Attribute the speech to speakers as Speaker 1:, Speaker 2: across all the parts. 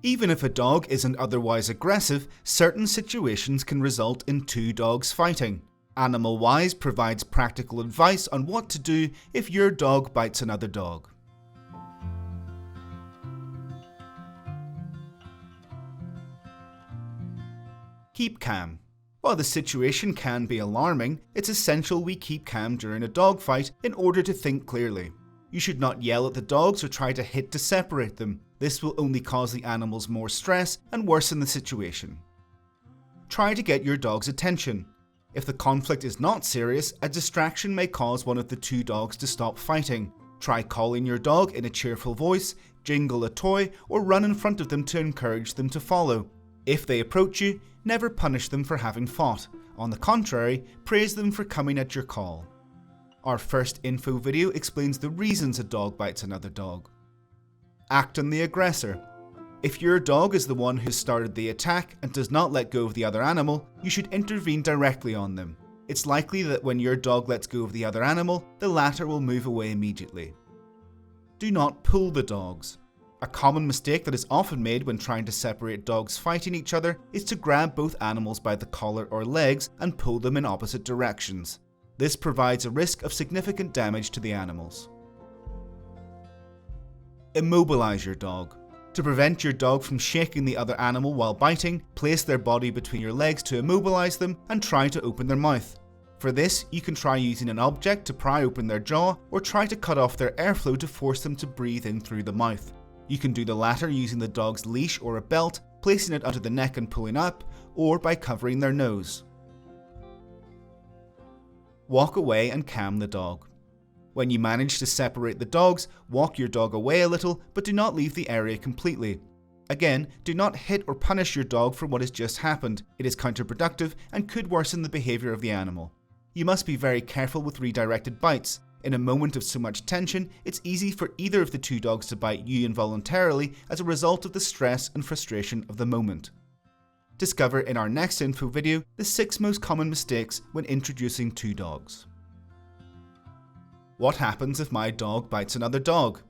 Speaker 1: Even if a dog isn't otherwise aggressive, certain situations can result in two dogs fighting. AnimalWised provides practical advice on what to do if your dog bites another dog. Keep calm. While the situation can be alarming, it's essential we keep calm during a dog fight in order to think clearly. You should not yell at the dogs or try to hit to separate them. This will only cause the animals more stress and worsen the situation. Try to get your dog's attention. If the conflict is not serious, a distraction may cause one of the two dogs to stop fighting. Try calling your dog in a cheerful voice, jingle a toy, or run in front of them to encourage them to follow. If they approach you, never punish them for having fought. On the contrary, praise them for coming at your call. Our first info video explains the reasons a dog bites another dog. Act on the aggressor. If your dog is the one who started the attack and does not let go of the other animal, you should intervene directly on them. It's likely that when your dog lets go of the other animal, the latter will move away immediately. Do not pull the dogs. A common mistake that is often made when trying to separate dogs fighting each other is to grab both animals by the collar or legs and pull them in opposite directions. This provides a risk of significant damage to the animals. Immobilize your dog. To prevent your dog from shaking the other animal while biting, place their body between your legs to immobilize them and try to open their mouth. For this, you can try using an object to pry open their jaw or try to cut off their airflow to force them to breathe in through the mouth. You can do the latter using the dog's leash or a belt, placing it under the neck and pulling up, or by covering their nose. Walk away and calm the dog. When you manage to separate the dogs, walk your dog away a little, but do not leave the area completely. Again, do not hit or punish your dog for what has just happened. It is counterproductive and could worsen the behavior of the animal. You must be very careful with redirected bites. In a moment of so much tension, it's easy for either of the two dogs to bite you involuntarily as a result of the stress and frustration of the moment. Discover in our next info video the 6 most common mistakes when introducing two dogs. What happens if my dog bites another dog?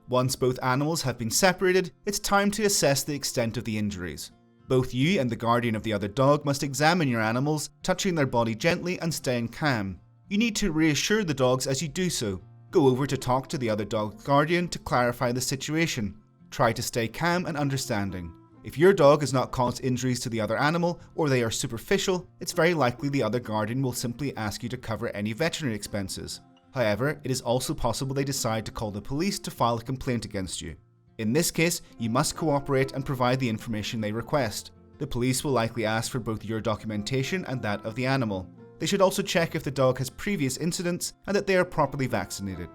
Speaker 1: Once both animals have been separated, it's time to assess the extent of the injuries. Both you and the guardian of the other dog must examine your animals, touching their body gently and staying calm. You need to reassure the dogs as you do so. Go over to talk to the other dog's guardian to clarify the situation. Try to stay calm and understanding. If your dog has not caused injuries to the other animal, or they are superficial, it's very likely the other guardian will simply ask you to cover any veterinary expenses. However, it is also possible they decide to call the police to file a complaint against you. In this case, you must cooperate and provide the information they request. The police will likely ask for both your documentation and that of the animal. They should also check if the dog has previous incidents and that they are properly vaccinated.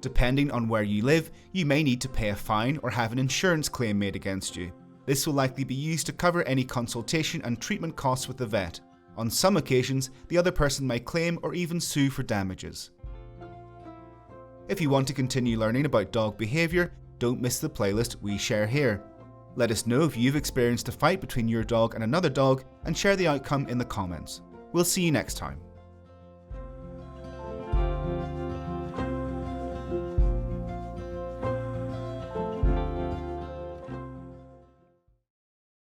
Speaker 1: Depending on where you live, you may need to pay a fine or have an insurance claim made against you. This will likely be used to cover any consultation and treatment costs with the vet. On some occasions, the other person may claim or even sue for damages. If you want to continue learning about dog behavior, don't miss the playlist we share here. Let us know if you've experienced a fight between your dog and another dog and share the outcome in the comments. We'll see you next time.